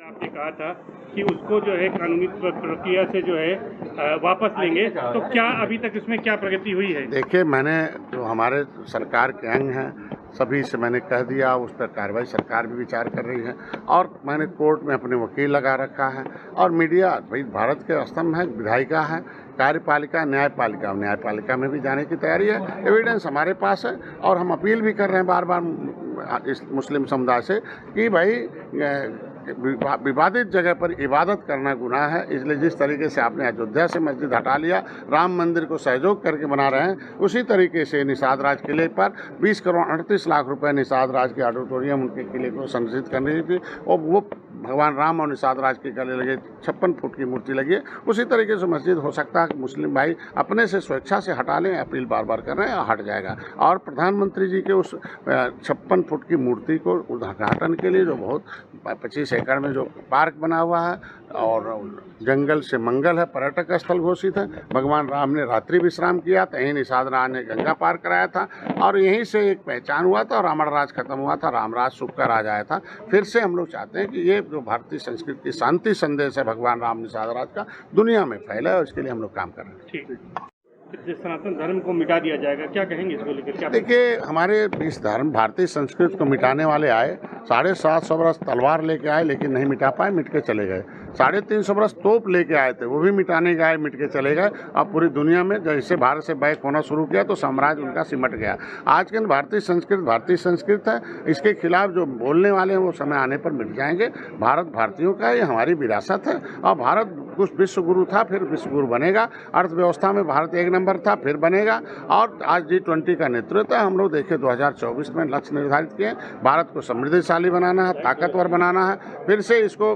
आपने कहा था कि उसको जो है कानूनी प्रक्रिया से जो है वापस लेंगे, तो क्या अभी तक इसमें क्या प्रगति हुई है? देखिए, मैंने जो हमारे सरकार के अंग हैं सभी से मैंने कह दिया, उस पर कार्रवाई सरकार भी विचार कर रही है और मैंने कोर्ट में अपने वकील लगा रखा है। और मीडिया भाई भारत के स्तंभ है, विधायिका है, कार्यपालिका, न्यायपालिका, और न्यायपालिका में भी जाने की तैयारी है। एविडेंस हमारे पास है और हम अपील भी कर रहे हैं बार बार इस मुस्लिम समुदाय से कि भाई विवादित जगह पर इबादत करना गुनाह है। इसलिए जिस तरीके से आपने अयोध्या से मस्जिद हटा लिया, राम मंदिर को सहयोग करके बना रहे हैं, उसी तरीके से निषाद राज किले पर 20 करोड़ 38 लाख रुपए निषाद राज के ऑडिटोरियम उनके किले को संरक्षित करने की, और वो भगवान राम और निषाद राज के गले लगे 56 फुट की मूर्ति लगी है। उसी तरीके से मस्जिद हो सकता है कि मुस्लिम भाई अपने से स्वेच्छा से हटा लें, अपील बार बार कर रहे हैं, हट जाएगा। और प्रधानमंत्री जी के उस 56 फुट की मूर्ति को उद्घाटन के लिए जो बहुत 25 एकड़ में जो पार्क बना हुआ है और जंगल से मंगल है, पर्यटक स्थल घोषित है। भगवान राम ने रात्रि विश्राम किया था, यहीं निषाद राज ने गंगा पार कराया था और यहीं से एक पहचान हुआ था, रावण राज खत्म हुआ था, राम राज सुख का राज आया था। फिर से हम लोग चाहते हैं कि ये जो भारतीय संस्कृति की शांति संदेश है भगवान राम निषाद राज का, दुनिया में फैला है और इसके लिए हम लोग काम कर रहे हैं। ठीक है, सनातन धर्म को मिटा दिया जाएगा, क्या कहेंगे इसको लेकर? क्या देखिए, हमारे इस धर्म भारतीय संस्कृति को मिटाने वाले आए, 750 बरस तलवार लेके आए लेकिन नहीं मिटा पाए, मिट के चले गए। 350 बरस तोप लेके आए थे, वो भी मिटाने गए, मिट के चले गए। अब पूरी दुनिया में जैसे भारत से बैक होना शुरू किया तो साम्राज्य उनका सिमट गया। आज के भारतीय संस्कृत है, इसके खिलाफ जो बोलने वाले हैं वो समय आने पर मिट जाएंगे। भारत भारतीयों का, ये हमारी विरासत है और भारत कुछ विश्व गुरु था, फिर विश्व गुरु बनेगा। अर्थव्यवस्था में भारत 1 नंबर था, फिर बनेगा। और आज G20 का नेतृत्व है। हम लोग देखिए 2024 में लक्ष्य निर्धारित किए, भारत को समृद्धशाली बनाना है, ताकतवर बनाना है, फिर से इसको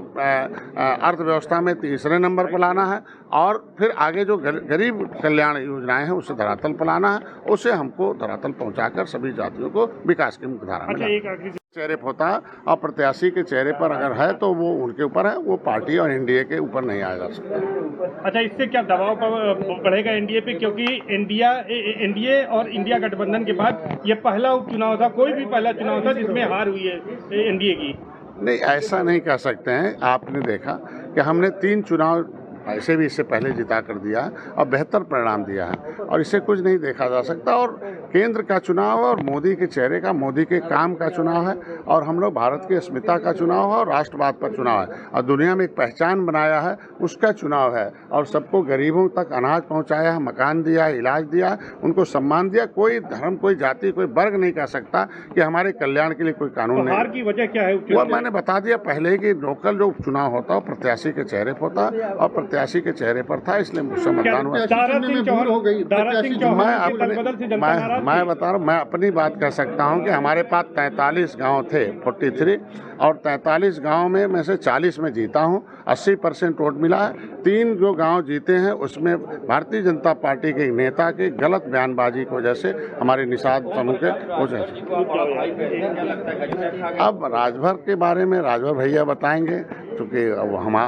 अर्थव्यवस्था में 3रे नंबर पर लाना है और फिर आगे जो गरीब कल्याण योजनाएं हैं उसे धरातल पर लाना है, उसे हमको धरातल पहुंचाकर सभी जातियों को विकास की मुख्यधारा में चेहरे पर होता है और प्रत्याशी के चेहरे पर अगर है तो वो उनके ऊपर है, वो पार्टी और एनडीए के ऊपर नहीं आया जा सकता। अच्छा, इससे क्या दबाव बढ़ेगा एनडीए पे? क्योंकि एनडीए और इंडिया गठबंधन के बाद ये पहला उपचुनाव था, कोई भी पहला चुनाव था जिसमें हार हुई है एनडीए की। नहीं, ऐसा नहीं कह सकते हैं। आपने देखा कि हमने 3 चुनाव ऐसे भी इससे पहले जिता कर दिया है और बेहतर परिणाम दिया है और इससे कुछ नहीं देखा जा सकता। और केंद्र का चुनाव है और मोदी के चेहरे का, मोदी के काम का चुनाव है और हम लोग भारत की अस्मिता का चुनाव है और राष्ट्रवाद पर चुनाव है और दुनिया में एक पहचान बनाया है उसका चुनाव है और सबको गरीबों तक अनाज पहुंचाया है, मकान दिया, इलाज दिया, उनको सम्मान दिया। कोई धर्म, कोई जाति, कोई वर्ग नहीं कह सकता कि हमारे कल्याण के लिए कोई कानून नहीं। हार की वजह क्या है? वो मैंने बता दिया पहले कि लोकल जो चुनाव होता है प्रत्याशी के चेहरे पर होता है और प्रत्याशी के चेहरे पर था, इसलिए मुझसे मतदान हुआ। मैं बता रहा हूँ, मैं अपनी बात कह सकता हूँ कि हमारे पास 43 गांव थे, 43, और 43 गांव में से 40 में जीता हूँ। 80% वोट मिला है। 3 जो गांव जीते हैं उसमें भारतीय जनता पार्टी के नेता के गलत बयानबाजी की वजह से हमारे निषाद समूह के वजह से। अब राजभर के बारे में राजभर भैया बताएंगे, क्योंकि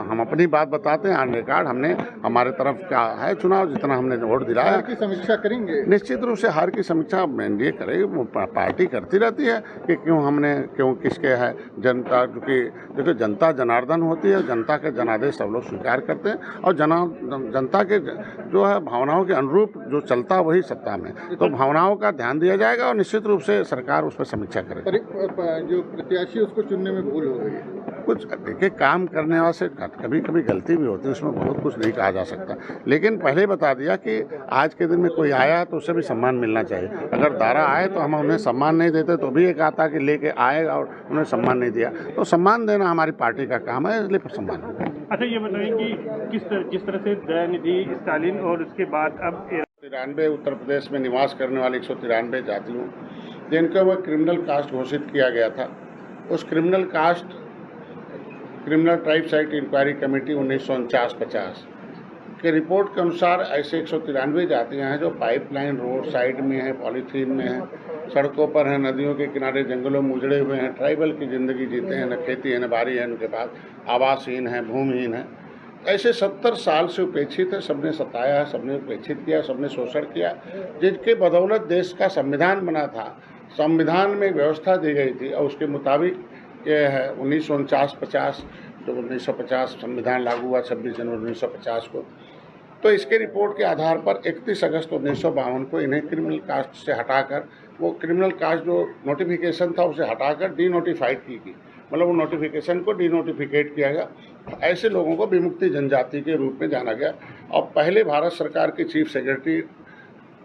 हम अपनी बात बताते हैं। ऑन रिकॉर्ड हमने हमारे तरफ का है चुनाव, जितना हमने वोट दिलाया। हार की समीक्षा करेंगे, निश्चित रूप से हार की समीक्षा एनडीए करेगी, वो पार्टी करती रहती है कि क्यों किसके है। जनता, क्योंकि देखो जनता जनार्दन होती है, जनता के जनादेश सब लोग स्वीकार करते हैं और जनता के जो है भावनाओं के अनुरूप जो चलता वही सत्ता में, तो भावनाओं का ध्यान दिया जाएगा और निश्चित रूप से सरकार उस पर समीक्षा करेगी। जो प्रत्याशी उसको चुनने में भूल हो गई कुछ देखिए, काम करने वाले से कभी कभी गलती भी होती है, उसमें बहुत कुछ नहीं कहा जा सकता। लेकिन पहले बता दिया कि आज के दिन में कोई आया तो उसे भी सम्मान मिलना चाहिए। अगर दारा आए तो हम उन्हें सम्मान नहीं देते, तो भी एक आता कि लेके आए और उन्हें सम्मान नहीं दिया, तो सम्मान देना हमारी पार्टी का काम है, इसलिए सम्मान। अच्छा, ये बताएं कि जिस तरह से दयानिधि स्टालिन और उसके बाद अब 93 उत्तर प्रदेश में निवास करने वाले 193 जातियों जिनको वह क्रिमिनल कास्ट घोषित किया गया था, उस criminal tribes act inquiry committee 1949-50 के रिपोर्ट के अनुसार ऐसे 193 जातियाँ हैं जो पाइपलाइन, रोड साइड में हैं, पॉलीथीन में हैं, सड़कों पर हैं, नदियों के किनारे, जंगलों में उजड़े हुए हैं, ट्राइबल की ज़िंदगी जीते हैं, न खेती है न बाड़ी है, उनके पास आवासहीन है, भूमिहीन है। ऐसे 70 साल से उपेक्षित है, सबने सताया है, सबने उपेक्षित किया, सबने शोषण किया, जिनके बदौलत देश का संविधान बना था। संविधान में व्यवस्था दी गई थी और उसके मुताबिक ये है 1949-50 जब 1950 संविधान लागू हुआ 26 जनवरी 1950 को, तो इसके रिपोर्ट के आधार पर 31 अगस्त 1952 को इन्हें क्रिमिनल कास्ट से हटाकर, वो क्रिमिनल कास्ट जो नोटिफिकेशन था उसे हटाकर डी नोटिफाइड की गई, मतलब वो नोटिफिकेशन को डी नोटिफिकेट किया गया। ऐसे लोगों को विमुक्ति जनजाति के रूप में जाना गया। और पहले भारत सरकार के चीफ सेक्रेटरी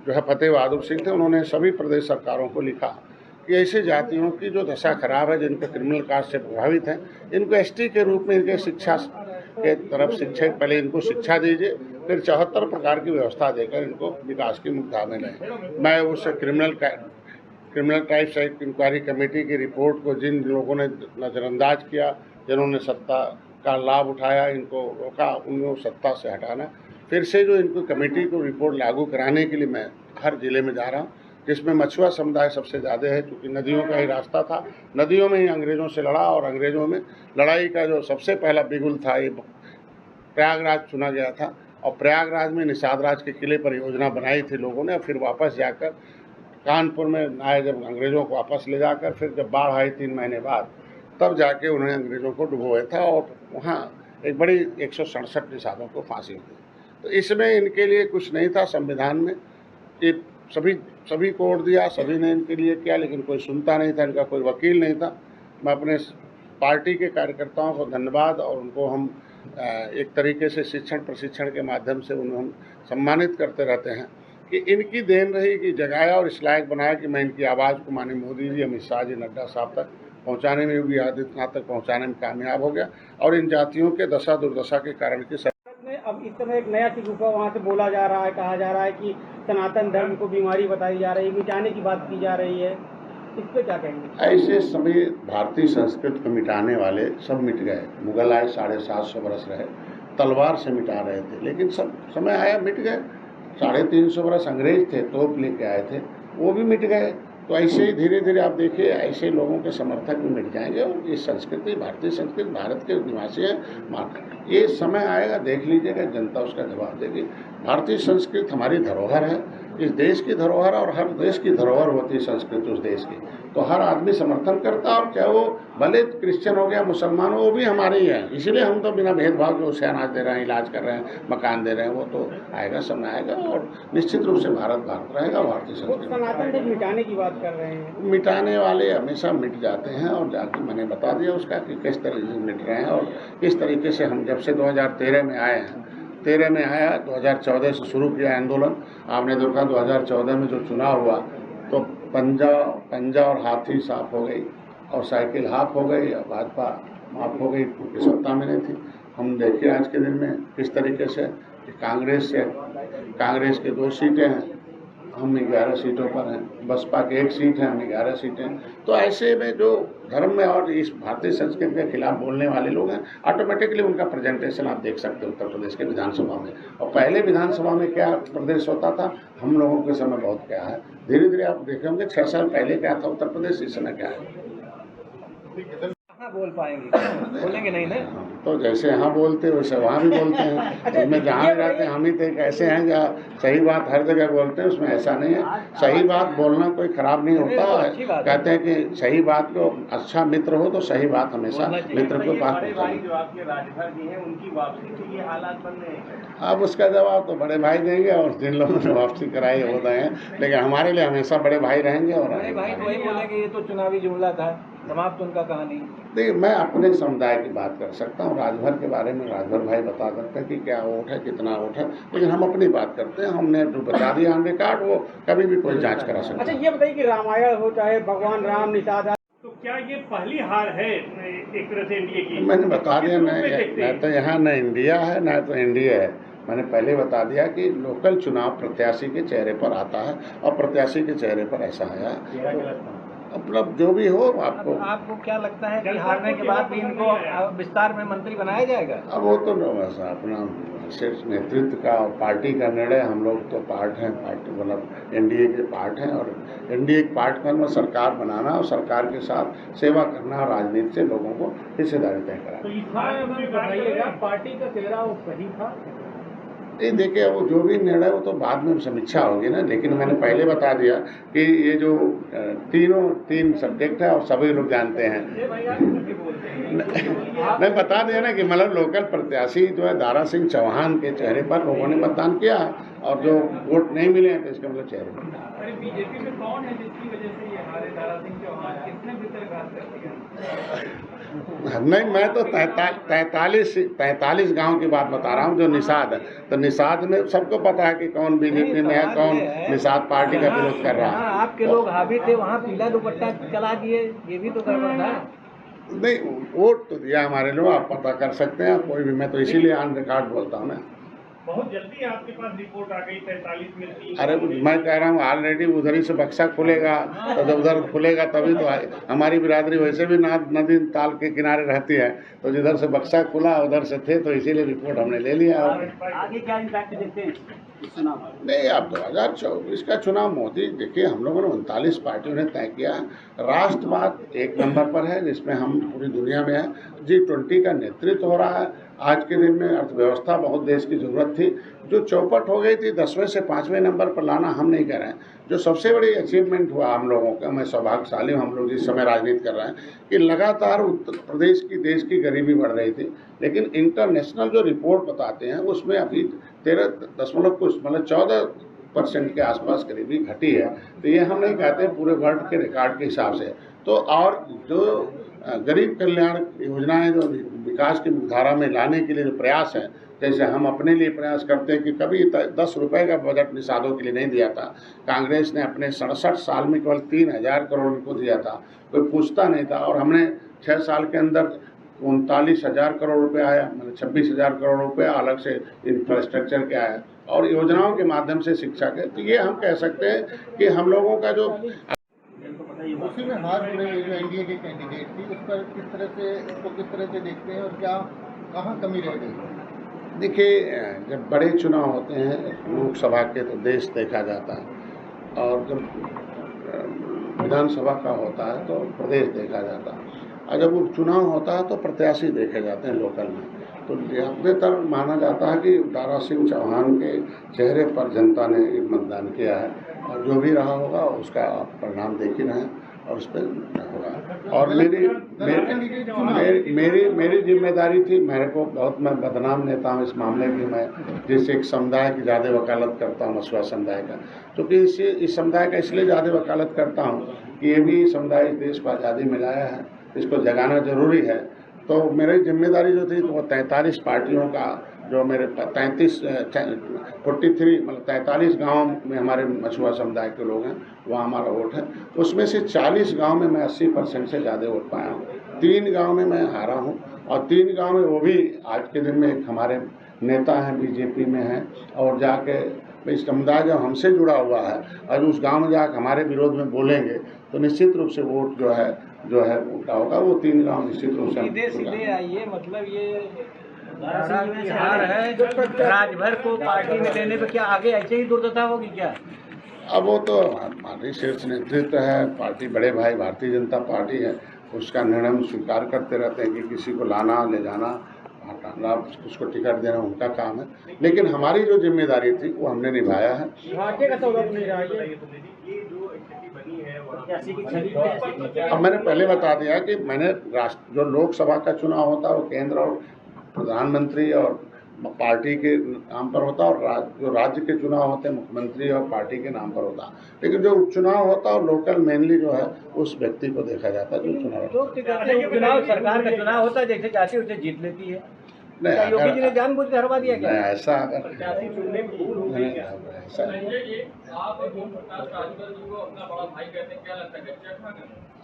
जो है फतेह बहादुर सिंह थे, उन्होंने सभी प्रदेश सरकारों को लिखा कि ऐसे जातियों की जो दशा खराब है, जिनके क्रिमिनल कास्ट से प्रभावित हैं, इनको एसटी के रूप में इनके शिक्षा के तरफ शिक्षा, पहले इनको शिक्षा दीजिए, फिर 74 प्रकार की व्यवस्था देकर इनको विकास की मुख्यधारा में लाएं। मैं उस criminal types act inquiry committee की रिपोर्ट को जिन लोगों ने नज़रअंदाज किया, जिन्होंने सत्ता का लाभ उठाया, इनको रोका, उनको सत्ता से हटाना, फिर से जो इनको कमेटी को रिपोर्ट लागू कराने के लिए मैं हर जिले में जा रहा हूँ, जिसमें मछुआ समुदाय सबसे ज़्यादा है, क्योंकि नदियों का ही रास्ता था, नदियों में ही अंग्रेज़ों से लड़ा, और अंग्रेज़ों में लड़ाई का जो सबसे पहला बिगुल था ये प्रयागराज चुना गया था। और प्रयागराज में निषाद राज के किले पर योजना बनाई थी लोगों ने, और फिर वापस जाकर कानपुर में आए, जब अंग्रेज़ों को वापस ले जाकर, फिर जब बाढ़ आई 3 महीने बाद, तब जाके उन्होंने अंग्रेज़ों को डुबोया था, और वहाँ एक बड़ी 167 निषादों को फांसी हुई। तो इसमें इनके लिए कुछ नहीं था संविधान में, कि सभी को वोट दिया, सभी ने इनके लिए किया, लेकिन कोई सुनता नहीं था, इनका कोई वकील नहीं था। मैं अपने पार्टी के कार्यकर्ताओं को धन्यवाद, और उनको हम एक तरीके से शिक्षण प्रशिक्षण के माध्यम से उन्हें हम सम्मानित करते रहते हैं कि इनकी देन रही कि जगाया और इस लायक बनाया कि मैं इनकी आवाज़ को माननीय मोदी जी, अमित शाह जी, नड्डा साहब तक पहुँचाने में, योगी आदित्यनाथ तक पहुँचाने में कामयाब हो गया। और इन जातियों के दशा दुर्दशा के कारण की अब इस समय एक नया शिगुफा वहाँ से बोला जा रहा है, कहा जा रहा है कि सनातन धर्म को बीमारी बताई जा रही है, मिटाने की बात की जा रही है, इस पर क्या कहेंगे? ऐसे सभी भारतीय संस्कृति को मिटाने वाले सब मिट गए। मुगल आए 750 बरस रहे, तलवार से मिटा रहे थे, लेकिन सब समय आया मिट गए। 350 बरस अंग्रेज थे, तोप लेके आए थे, वो भी मिट गए। तो ऐसे ही धीरे धीरे आप देखिए, ऐसे लोगों के समर्थक भी मिट जाएंगे, और ये संस्कृति, भारतीय संस्कृति, भारत के निवासी है। ये समय आएगा, देख लीजिएगा, जनता उसका जवाब देगी। भारतीय संस्कृति हमारी धरोहर है, इस देश की धरोहर, और हर देश की धरोहर होती है संस्कृति उस देश की, तो हर आदमी समर्थन करता है। और चाहे वो भले क्रिश्चियन हो गया, मुसलमान हो, वो भी हमारे ही है। इसीलिए हम तो बिना भेदभाव के उसे अनाज दे रहे हैं, इलाज कर रहे हैं, मकान दे रहे हैं। वो तो आएगा, समय आएगा, और निश्चित रूप से भारत रहेगा। भारतीय संस्कृति सनातन धर्म मिटाने की बात कर रहे हैं, मिटाने वाले हमेशा मिट जाते हैं, और जाके मैंने बता दिया उसका कि किस तरीके से मिट रहे हैं, और किस तरीके से हम जब से 2013 में आए हैं, 13 में आया, 2014 से शुरू किया आंदोलन। आपने देखा 2014 में जो चुनाव हुआ, तो पंजा और हाथी साफ हो गई, और साइकिल हाफ हो गई, और भाजपा माफ हो गई, क्योंकि सत्ता में नहीं थी। हम देखिए आज के दिन में किस तरीके से कांग्रेस के 2 सीटें हैं, हम 11 सीटों पर हैं, बसपा की 1 सीट है, हम 11 सीटें। तो ऐसे में जो धर्म में और इस भारतीय संस्कृति के खिलाफ बोलने वाले लोग हैं, ऑटोमेटिकली उनका प्रेजेंटेशन आप देख सकते हैं उत्तर प्रदेश के विधानसभा में। और पहले विधानसभा में क्या प्रदेश होता था, हम लोगों के समय बहुत क्या है, धीरे धीरे आप देखे होंगे 6 साल पहले क्या था उत्तर प्रदेश, इस समय क्या है। बोल पाएंगे, बोलेंगे नहीं ना? तो जैसे यहाँ बोलते वैसे वहाँ भी बोलते हैं। उसमें जहाँ भी रहते हैं हम ही तो एक ऐसे हैं जहाँ सही बात हर जगह बोलते हैं, उसमें ऐसा नहीं है। सही बात बोलना कोई खराब नहीं होता है। कहते हैं कि सही बात को अच्छा मित्र हो तो सही बात हमेशा मित्र को बात अब उसका जवाब तो बड़े भाई देंगे, और जिन लोगों ने वापसी कराई हो गए हैं, लेकिन हमारे लिए हमेशा बड़े भाई रहेंगे। और बड़े भाई वही बोलेंगे ये तो चुनावी जुमला था, समाप्त उनका कहानी। देखिए, मैं अपने समुदाय की बात कर सकता हूँ, राजभर के बारे में राजभर भाई बता सकते हैं कि क्या वोट है, कितना वोट है, लेकिन हम अपनी बात करते हैं। हमने जो बता दिया ऑन रिकॉर्ड, वो कभी भी कोई जांच करा सकता है। अच्छा, ये बताइए कि रामायण हो चाहे भगवान राम, निषाद, तो क्या ये पहली हार है एक तरह से एनडीए की? मैंने बता दिया, न तो यहाँ न इंडिया है न तो एनडीए है। मैंने पहले बता दिया कि लोकल चुनाव प्रत्याशी के चेहरे पर आता है, और प्रत्याशी के चेहरे पर ऐसा आया। मतलब जो भी हो, आपको क्या लगता है कि हारने के बाद भी इनको विस्तार में मंत्री बनाया जाएगा? अब वो तो वैसा अपना सिर्फ नेतृत्व का और पार्टी का निर्णय। हम लोग तो पार्ट हैं, पार्टी मतलब एनडीए के पार्ट हैं, और एनडीए के पार्ट में सरकार बनाना और सरकार के साथ सेवा करना, और राजनीति से लोगों को हिस्सेदारी तय कराना। तो बताइएगा, पार्टी का चेहरा वो सही था? ये देखिए, वो जो भी निर्णय वो तो बाद में समीक्षा होगी ना, लेकिन मैंने पहले बता दिया कि ये जो तीन सब्जेक्ट है और सभी लोग जानते हैं। मैं बता दिया ना कि मतलब लोकल प्रत्याशी जो है दारा सिंह चौहान के चेहरे पर लोगों ने मतदान किया है, और जो वोट नहीं मिले हैं तो इसका मतलब चेहरे पर। अरे बीजेपी में कौन है जिसकी वजह से ये हारे दारा सिंह चौहान? किसने भीतरघात कर दिया? नहीं, मैं तो 43 गांव की बात बता रहा हूँ जो निषाद है। तो निषाद में सबको पता है कि कौन बीजेपी में है, कौन निषाद पार्टी का विरोध कर रहा है। आपके लोग हावी थे, वहाँ पीला दुपट्टा चला दिए, ये भी तो गड़बड़ था। नहीं, वोट तो दिया हमारे लोग, आप पता कर सकते हैं कोई भी। मैं तो इसीलिए ऑन रिकॉर्ड बोलता हूँ ना। बहुत जल्दी आपके पास रिपोर्ट आ गई 43 में 3। अरे मैं कह रहा हूँ ऑलरेडी उधर ही से बक्सा खुलेगा, तो जब उधर खुलेगा तभी तो हमारी बिरादरी वैसे भी नदी ताल के किनारे रहती है, तो जिधर से बक्सा खुला उधर से थे, तो इसीलिए रिपोर्ट हमने ले लिया। आगे क्या इम्पैक्ट देखते हैं चुनाव? नहीं, अब 2024 का चुनाव मोदी, देखिए हम लोगों ने 39 पार्टियों ने तय किया है। राष्ट्रवाद एक नंबर पर है, जिसमें हम पूरी दुनिया में है। G20 का नेतृत्व हो रहा है। आज के दिन में अर्थव्यवस्था बहुत देश की ज़रूरत थी, जो चौपट हो गई थी 10वें से 5वें नंबर पर लाना हम नहीं कर रहे हैं। जो सबसे बड़ी अचीवमेंट हुआ हम लोगों का, मैं सौभाग्यशाली हूँ, हम लोग जिस समय राजनीति कर रहे हैं, कि लगातार उत्तर प्रदेश की देश की गरीबी बढ़ रही थी, लेकिन इंटरनेशनल जो रिपोर्ट बताते हैं उसमें अभी 14% के आसपास गरीबी घटी है। तो ये हम नहीं कहते, पूरे वर्ल्ड के रिकॉर्ड के हिसाब से। तो और जो गरीब कल्याण योजनाएं जो विकास की धारा में लाने के लिए जो प्रयास है, जैसे हम अपने लिए प्रयास करते हैं कि कभी 10 रुपए का बजट निषादों के लिए नहीं दिया था। कांग्रेस ने अपने 67 साल में केवल 3000 करोड़ को दिया था, कोई पूछता नहीं था। और हमने 6 साल के अंदर 39,000 करोड़ रुपए आया, मतलब 26,000 करोड़ रुपए अलग से इंफ्रास्ट्रक्चर के आया, और योजनाओं के माध्यम से शिक्षा के। तो ये हम कह सकते हैं कि हम लोगों का जो उसी में हार हो रही है जो एनडीए के कैंडिडेट थी, उस पर किस तरह से देखते हैं, और क्या कहाँ कमी रह गई? देखिए, जब बड़े चुनाव होते हैं लोकसभा के तो देश देखा जाता है, और जब विधानसभा का होता है तो प्रदेश देखा जाता है, और जब उपचुनाव होता है तो प्रत्याशी देखे जाते हैं लोकल में। तो ज़्यादातर माना जाता है कि दारा सिंह चौहान के चेहरे पर जनता ने मतदान किया है, और जो भी रहा होगा उसका परिणाम देख ही रहे हैं, और उस पर होगा। और मेरी जिम्मेदारी थी, मेरे को बहुत, मैं बदनाम नेता हूँ इस मामले की। मैं जिस एक समुदाय की ज़्यादा वकालत करता हूँ, मछुआ समुदाय का, क्योंकि इस समुदाय का इसलिए ज़्यादा वकालत करता हूँ कि ये भी समुदाय इस देश को आज़ादी में लाया है, इसको जगाना जरूरी है। तो मेरी जिम्मेदारी जो थी, तो वो 43 पार्टियों का जो मेरे 43 गांव में हमारे मछुआ समुदाय के लोग हैं, वहाँ हमारा वोट है। उसमें से 40 गांव में मैं 80% से ज़्यादा वोट पाया हूँ। 3 गांव में मैं हारा हूँ, और 3 गांव में वो भी आज के दिन में एक हमारे नेता हैं बीजेपी में हैं, और जाके इस समुदाय जब हमसे जुड़ा हुआ है और उस गांव में जाकर हमारे विरोध में बोलेंगे, तो निश्चित रूप से वोट जो है उल्टा होगा। वो 3 गांव निश्चित रूप से सीधे आइए, मतलब ये हार है राजभर को पार्टी में लेने पे, क्या आगे ऐसे ही दुर्दशा होगी क्या? अब वो तो हमारी शीर्ष नेतृत्व है, पार्टी बड़े भाई भारतीय जनता पार्टी है, उसका निर्णय हम स्वीकार करते रहते हैं कि किसी को लाना ले जाना, हटाना, उसको टिकट देना उनका काम है। लेकिन हमारी जो जिम्मेदारी थी वो हमने निभाया है। घाटे का सौदा नहीं रहा है। अब मैंने पहले बता दिया कि मैंने जो लोकसभा का चुनाव होता है वो केंद्र और प्रधानमंत्री और पार्टी के नाम पर होता है, और जो राज्य के चुनाव होते हैं मुख्यमंत्री और पार्टी के नाम पर होता है। लेकिन जो उपचुनाव होता है और लोकल मेनली जो है उस व्यक्ति को देखा जाता है जो चुनाव सरकार का चुनाव होता है, जैसे चाहती उसे जीत लेती है। नहीं, योगी जी ने जानबूझ के हरवा दिया क्या? ऐसा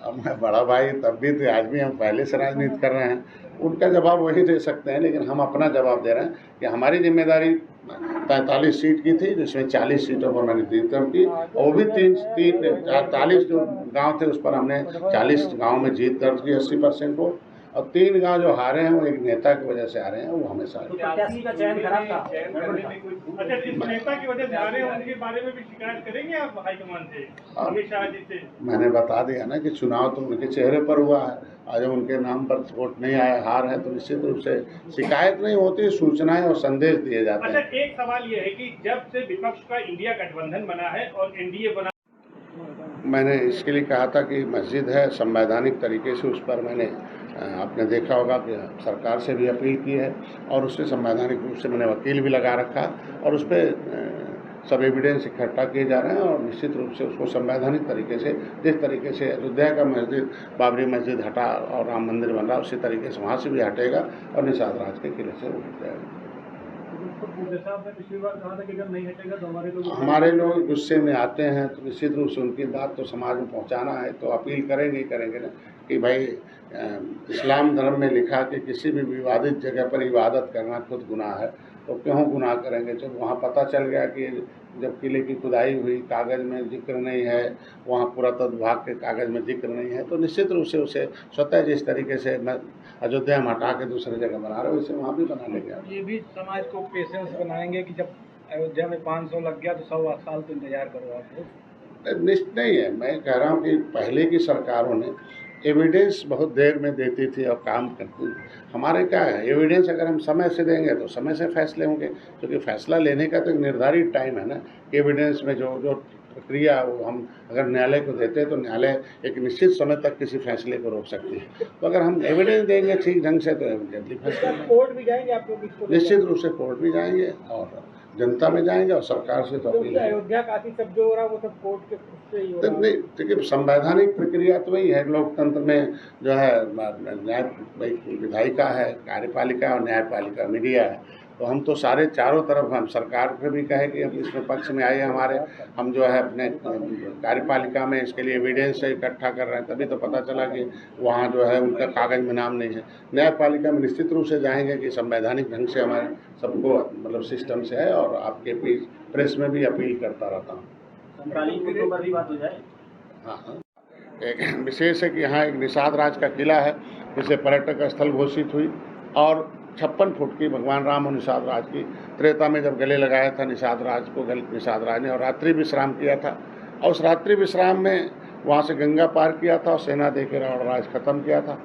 अब मैं बड़ा भाई तब भी थे, आज भी हम पहले से राजनीति कर रहे हैं, उनका जवाब वही दे सकते हैं। लेकिन हम अपना जवाब दे रहे हैं कि हमारी जिम्मेदारी 43 सीट की थी, जिसमें 40 सीटों पर मैंने नेतृत्व की, और वो भी 43 जो गांव थे उस पर हमने 40 गांव में जीत दर्ज की, 80% को। और 3 गांव जो हारे हैं वो एक नेता की वजह से हारे हैं, वो हमेशा हारे। प्रत्याशी का चयन खराब था। अच्छा, जिस नेता की वजह से हारे हैं उनके बारे में भी शिकायत करेंगे आप हाईकमान से, अमित शाह जी से? मैंने बता दिया ना कि चुनाव तो उनके चेहरे पर हुआ है, आज उनके नाम पर वोट नहीं आया, हार है, तो निश्चित रूप से शिकायत नहीं होती, सूचनाएं और संदेश दिए जाते अच्छा, हैं। एक सवाल ये है कि जब से विपक्ष का इंडिया गठबंधन बना है और एनडीए बना, मैंने इसके लिए कहा था कि मस्जिद है, संवैधानिक तरीके से उस पर मैंने आपने देखा होगा कि सरकार से भी अपील की है और उससे संवैधानिक रूप से मैंने वकील भी लगा रखा और उस पर सब एविडेंस इकट्ठा किए जा रहे हैं और निश्चित रूप से उसको संवैधानिक तरीके से, जिस तरीके से अयोध्या का मस्जिद बाबरी मस्जिद हटा और राम मंदिर बन रहा उसी तरीके से वहाँ से भी हटेगा और निषाद राज के किले से उठ जाएगा। पिछली बार कहा था कि अगर नहीं हटेगा तो हमारे लोग गुस्से में आते हैं तो निश्चित रूप से उनकी बात तो समाज में पहुंचाना है, तो अपील करेंगे ना कि भाई इस्लाम धर्म में लिखा कि किसी भी विवादित जगह पर इबादत करना खुद गुनाह है, तो क्यों गुनाह करेंगे। जब वहाँ पता चल गया कि जब किले की खुदाई हुई कागज़ में जिक्र नहीं है, वहाँ पुरातत्व विभाग के कागज़ में जिक्र नहीं है, तो निश्चित रूप से उसे स्वतः जिस तरीके से अयोध्या में हटा के दूसरी जगह बना रहे हो वैसे वहाँ भी बना लेंगे। ये भी समाज को पेशेंस बनाएंगे कि जब अयोध्या में 500 लग गया तो 100 साल तो इंतजार करो आप। निश्चित नहीं है, मैं कह रहा हूँ कि पहले की सरकारों ने एविडेंस बहुत देर में देती थी और काम करती थी। हमारे क्या है, एविडेंस अगर हम समय से देंगे तो समय से फैसले होंगे, क्योंकि फैसला लेने का तो एक निर्धारित टाइम है ना। एविडेंस में जो प्रक्रिया वो हम अगर न्यायालय को देते हैं तो न्यायालय एक निश्चित समय तक किसी फैसले को रोक सकती है, तो अगर हम एविडेंस देंगे ठीक ढंग से तो जल्दी फैसला। कोर्ट भी जाएंगे आप लोग? निश्चित रूप से कोर्ट भी जाएंगे और जनता में जाएंगे और सरकार से तो अपील है। अयोध्या काफी सब जो हो रहा है वो सब कोर्ट के से ही हो रहा है। नहीं, देखिए संवैधानिक प्रक्रिया तो वही है, लोकतंत्र में जो है न्याय विधायिका है, कार्यपालिका और न्यायपालिका, मीडिया है, तो हम तो सारे चारों तरफ हम सरकार को भी कहे कि हम इसमें पक्ष में आए हमारे, हम जो है अपने कार्यपालिका में इसके लिए एविडेंस इकट्ठा कर रहे हैं, तभी तो पता चला कि वहाँ जो है उनका कागज़ में नाम नहीं है। न्यायपालिका में निश्चित रूप से जाएंगे कि संवैधानिक ढंग से हमारे सबको मतलब सिस्टम से है, और आपके प्रेस में भी अपील करता रहता हूँ। बात हो जाए। हाँ, एक विशेष है कि यहाँ एक निषाद राज का किला है जिसे पर्यटक स्थल घोषित हुई, और 56 फुट की भगवान राम और निषाद राज की त्रेता में जब गले लगाया था निषाद राज को, निषाद राज ने, और रात्रि विश्राम किया था, और उस रात्रि विश्राम में वहाँ से गंगा पार किया था और सेना दे के रावण राज खत्म किया था।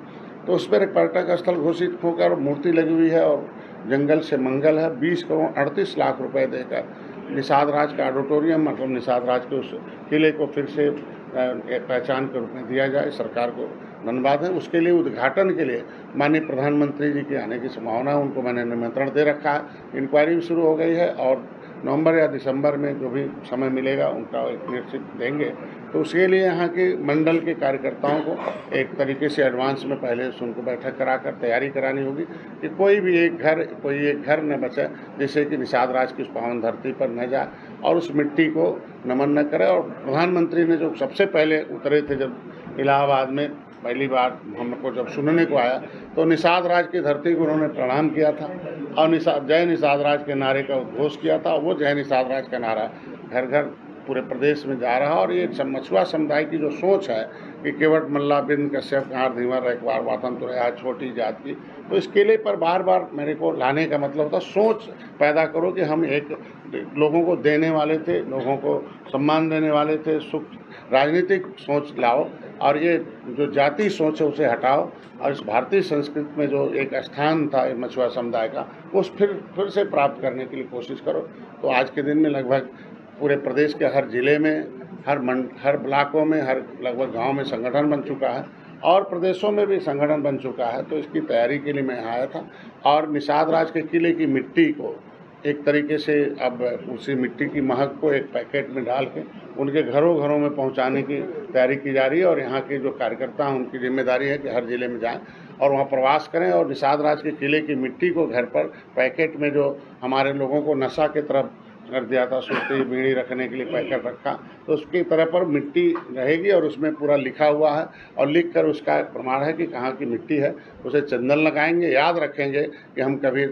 तो उस पर एक पर्यटक स्थल घोषित होकर मूर्ति लगी हुई है और जंगल से मंगल है। 20 करोड़ 38 लाख रुपए देकर निषाद राज का ऑडिटोरियम, मतलब निषाद राज के उस किले को फिर से पहचान के रूप में दिया जाए, सरकार को धन्यवाद है। उसके लिए उद्घाटन के लिए माननीय प्रधानमंत्री जी के आने की संभावना है, उनको मैंने निमंत्रण दे रखा है। इंक्वायरी भी शुरू हो गई है और नवंबर या दिसंबर में जो भी समय मिलेगा उनका एक निश्चित देंगे। तो उसके लिए यहाँ के मंडल के कार्यकर्ताओं को एक तरीके से एडवांस में पहले से उनको बैठक कराकर तैयारी करानी होगी कि कोई एक घर न बचे जिससे कि निषाद राज की उस पावन धरती पर न जाए और उस मिट्टी को नमन न करे। और प्रधानमंत्री ने जो सबसे पहले उतरे थे जब इलाहाबाद में पहली बार हमको जब सुनने को आया, तो निषाद राज की धरती को उन्होंने प्रणाम किया था और जय निषाद राज के नारे का उद्घोष किया था। वो जय निषाद राज का नारा घर घर पूरे प्रदेश में जा रहा है। और ये मछुआ समुदाय की जो सोच है कि केवट मल्ला बिंद कश्यप कहार धीवर एक बार वातन तो रहा छोटी जात की, तो इस किले पर बार बार मेरे को लाने का मतलब होता सोच पैदा करो कि हम एक लोगों को देने वाले थे, लोगों को सम्मान देने वाले थे, सुख राजनीतिक सोच लाओ और ये जो जाति सोच है उसे हटाओ और इस भारतीय संस्कृति में जो एक स्थान था मछुआ समुदाय का वो फिर से प्राप्त करने के लिए कोशिश करो। तो आज के दिन में लगभग पूरे प्रदेश के हर जिले में, हर ब्लॉकों में, हर लगभग गांव में संगठन बन चुका है और प्रदेशों में भी संगठन बन चुका है। तो इसकी तैयारी के लिए मैं आया था और निषाद राज के किले की मिट्टी को एक तरीके से अब उसी मिट्टी की महक को एक पैकेट में डाल के उनके घरों में पहुंचाने की तैयारी की जा रही है। और यहाँ के जो कार्यकर्ता हैं उनकी जिम्मेदारी है कि हर जिले में जाएं और वहाँ प्रवास करें और निषाद राज के किले की मिट्टी को घर पर पैकेट में जो हमारे लोगों को नशा की तरफ कर दिया था, सूती बीड़ी रखने के लिए पैकेट रखा, तो उसकी तरह पर मिट्टी रहेगी और उसमें पूरा लिखा हुआ है और लिख कर उसका प्रमाण है कि कहाँ की मिट्टी है। उसे चंदन लगाएंगे, याद रखेंगे कि हम कभी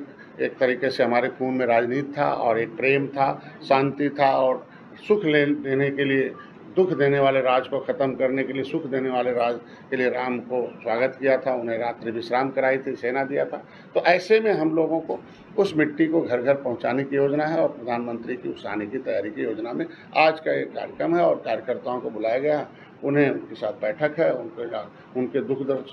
एक तरीके से हमारे खून में राजनीति था और एक प्रेम था, शांति था और सुख लेने के लिए दुख देने वाले राज को ख़त्म करने के लिए, सुख देने वाले राज के लिए राम को स्वागत किया था, उन्हें रात्रि विश्राम कराई थी, सेना दिया था। तो ऐसे में हम लोगों को उस मिट्टी को घर घर पहुंचाने की योजना है और प्रधानमंत्री की उस आने की तैयारी की योजना में आज का एक कार्यक्रम है और कार्यकर्ताओं को बुलाया गया है। उन्हें उनके साथ बैठक है, उनके दुख दर्द